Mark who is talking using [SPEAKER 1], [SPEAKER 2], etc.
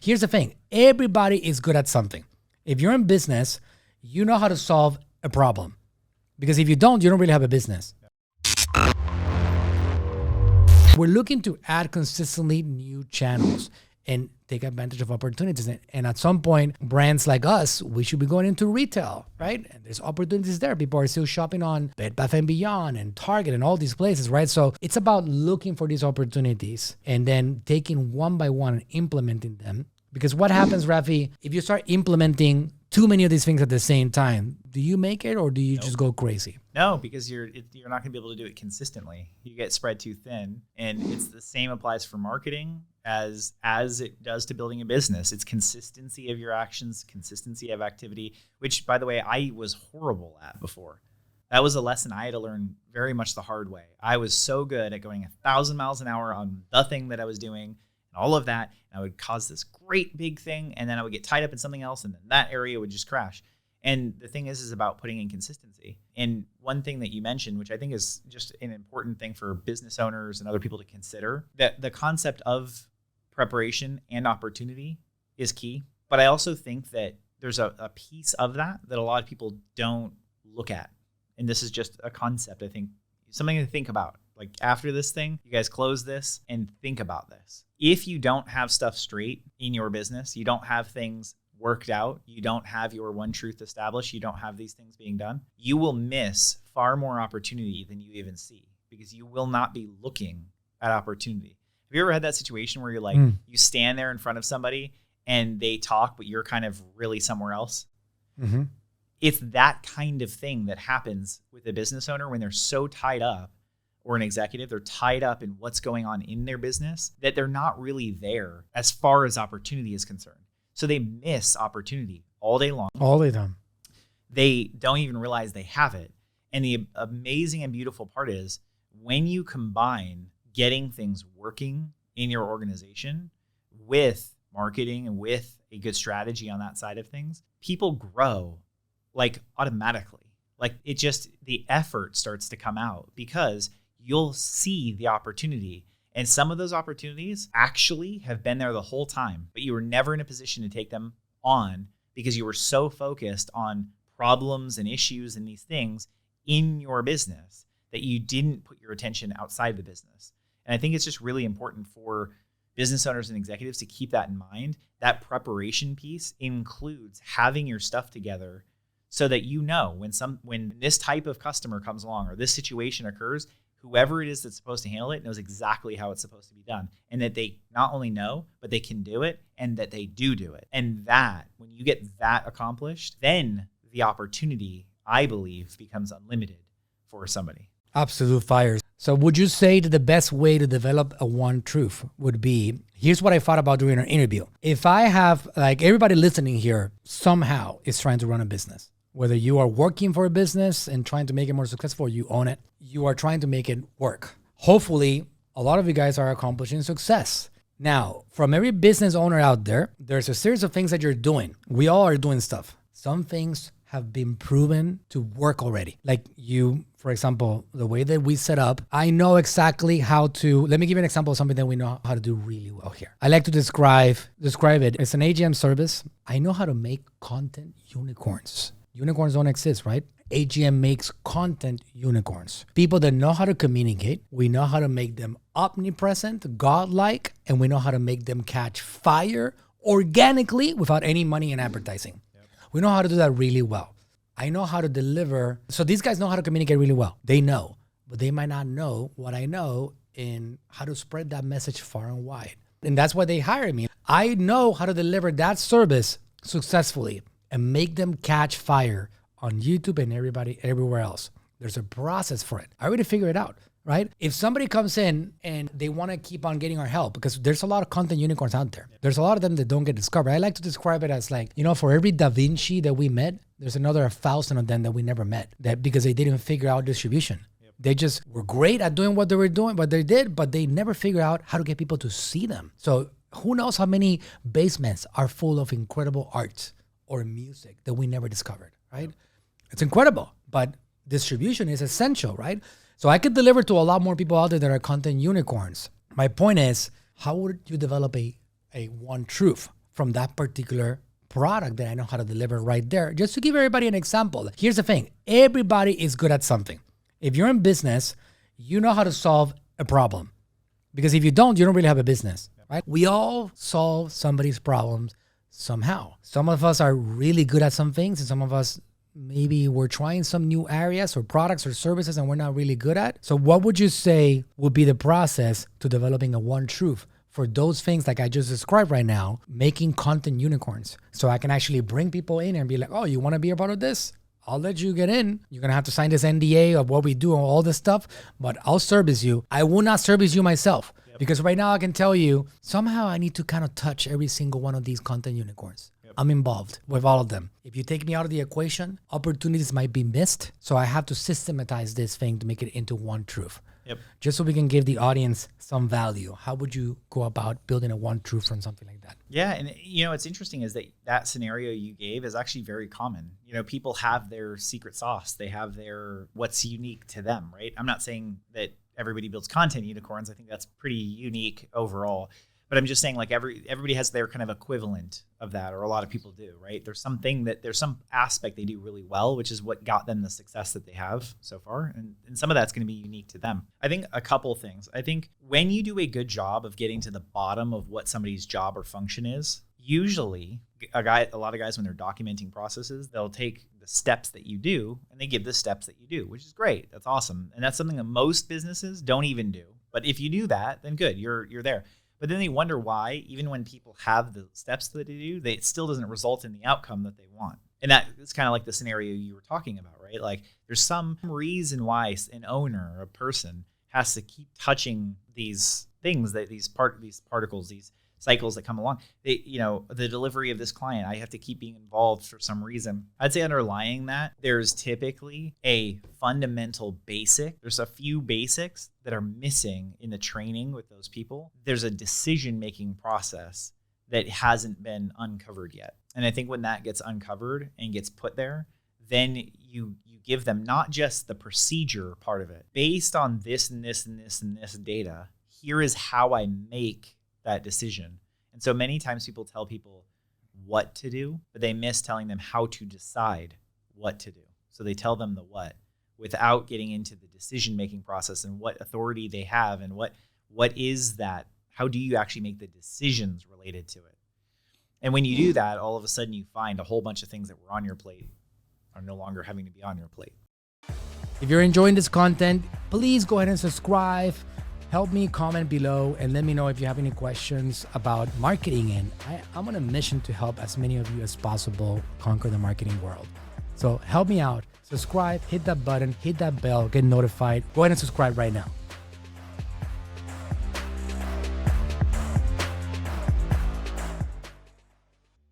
[SPEAKER 1] Here's the thing. Everybody is good at something. If you're in business, you know how to solve a problem. Because if you don't really have a business. We're looking to add consistently new channels and take advantage of opportunities. And at some point, brands like us, we should be going into retail, right? And there's opportunities there. People are still shopping on Bed Bath & Beyond and Target and all these places, right? So it's about looking for these opportunities and then taking one by one and implementing them. Because what happens, Raffy, if you start implementing too many of these things at the same time, do you make it or do you just go crazy?
[SPEAKER 2] No, because you're not going to be able to do it consistently. You get spread too thin, and it's the same applies for marketing as it does to building a business. It's consistency of your actions, consistency of activity, which, by the way, I was horrible at before. That was a lesson I had to learn very much the hard way. I was so good at going 1,000 miles an hour on the thing that I was doing, and all of that, and I would cause this great big thing, and then I would get tied up in something else, and then that area would just crash. And the thing is about putting in consistency. And one thing that you mentioned, which I think is just an important thing for business owners and other people to consider, that the concept of preparation and opportunity is key. But I also think that there's a piece of that a lot of people don't look at. And this is just a concept, I think, something to think about. Like after this thing, you guys close this and think about this. If you don't have stuff straight in your business, you don't have things worked out, you don't have your one truth established, you don't have these things being done, you will miss far more opportunity than you even see because you will not be looking at opportunity. Have you ever had that situation where you're like, you stand there in front of somebody and they talk, but you're kind of really somewhere else? Mm-hmm. It's that kind of thing that happens with a business owner when they're so tied up, or an executive, they're tied up in what's going on in their business that they're not really there as far as opportunity is concerned. So they miss opportunity all day long.
[SPEAKER 1] All day long.
[SPEAKER 2] They don't even realize they have it. And the amazing and beautiful part is when you combine getting things working in your organization with marketing and with a good strategy on that side of things, people grow like automatically. Like it just, the effort starts to come out because you'll see the opportunity. And some of those opportunities actually have been there the whole time, but you were never in a position to take them on because you were so focused on problems and issues and these things in your business that you didn't put your attention outside the business. And I think it's just really important for business owners and executives to keep that in mind. That preparation piece includes having your stuff together so that you know when this type of customer comes along or this situation occurs, whoever it is that's supposed to handle it knows exactly how it's supposed to be done, and that they not only know, but they can do it, and that they do it. And that, when you get that accomplished, then the opportunity, I believe, becomes unlimited for somebody.
[SPEAKER 1] Absolute fires. So would you say that the best way to develop a one truth would be, here's what I thought about during our interview. If I have, like everybody listening here, somehow is trying to run a business. Whether you are working for a business and trying to make it more successful or you own it, you are trying to make it work. Hopefully, a lot of you guys are accomplishing success. Now, from every business owner out there, there's a series of things that you're doing. We all are doing stuff. Some things have been proven to work already. Like you, for example, the way that we set up, I know exactly how to, let me give you an example of something that we know how to do really well here. I like to describe it. It's an AGM service. I know how to make content unicorns. Unicorns don't exist, right? AGM makes content unicorns. People that know how to communicate. We know how to make them omnipresent, godlike, and we know how to make them catch fire organically without any money in advertising. Yep. We know how to do that really well. I know how to deliver. So these guys know how to communicate really well. They know, but they might not know what I know in how to spread that message far and wide. And that's why they hire me. I know how to deliver that service successfully and make them catch fire on YouTube and everywhere else. There's a process for it. I already figured it out, right? If somebody comes in and they want to keep on getting our help, because there's a lot of content unicorns out there. There's a lot of them that don't get discovered. I like to describe it as like, for every 𝗙𝗙𝗟𝗂𝗎 that we met, there's another 1,000 of them that we never met, that because they didn't figure out distribution. Yep. They just were great at doing what they were doing, but they never figured out how to get people to see them. So who knows how many basements are full of incredible art or music that we never discovered, right? It's incredible, but distribution is essential, right? So I could deliver to a lot more people out there that are content unicorns. My point is, how would you develop a one truth from that particular product that I know how to deliver right there. Just to give everybody an example, here's the thing. Everybody is good at something. If you're in business, you know how to solve a problem. Because if you don't really have a business, right? We all solve somebody's problems somehow. Some of us are really good at some things, and some of us maybe we're trying some new areas or products or services and we're not really good at. So what would you say would be the process to developing a one truth for those things like I just described right now, making content unicorns? So I can actually bring people in and be like, oh, you want to be a part of this? I'll let you get in. You're going to have to sign this NDA of what we do and all this stuff, but I'll service you. I will not service you myself. Because right now I can tell you, somehow I need to kind of touch every single one of these content unicorns. I'm involved with all of them. If you take me out of the equation, opportunities might be missed. So I have to systematize this thing to make it into one truth. Just so we can give the audience some value. How would you go about building a one truth from something like that?
[SPEAKER 2] Yeah. And what's interesting is that scenario you gave is actually very common. People have their secret sauce. They have their what's unique to them, right? I'm not saying that everybody builds content unicorns. I think that's pretty unique overall. But I'm just saying, like, everybody has their kind of equivalent of that, or a lot of people do, right? There's some aspect they do really well, which is what got them the success that they have so far. And some of that's going to be unique to them. I think a couple things. I think when you do a good job of getting to the bottom of what somebody's job or function is, usually a lot of guys, when they're documenting processes, they'll take the steps that you do and they give the steps that you do, which is great. That's awesome. And that's something that most businesses don't even do. But if you do that, then good, you're there. But then they wonder why, even when people have the steps that they do, it still doesn't result in the outcome that they want. And that is kind of like the scenario you were talking about, right? Like, there's some reason why an owner or a person has to keep touching these things, these particles, these cycles that come along. The delivery of this client, I have to keep being involved for some reason. I'd say underlying that, there's typically a fundamental basic. There's a few basics that are missing in the training with those people. There's a decision-making process that hasn't been uncovered yet. And I think when that gets uncovered and gets put there, then you give them not just the procedure part of it. Based on this and this and this and this data, here is how I make that decision. And so many times people tell people what to do, but they miss telling them how to decide what to do. So they tell them the what without getting into the decision-making process and what authority they have and what is that. How do you actually make the decisions related to it? And when you do that, all of a sudden you find a whole bunch of things that were on your plate are no longer having to be on your plate.
[SPEAKER 1] If you're enjoying this content, please go ahead and subscribe. Help me comment below and let me know if you have any questions about marketing. And I'm on a mission to help as many of you as possible conquer the marketing world. So help me out. Subscribe, hit that button, hit that bell, get notified. Go ahead and subscribe right now.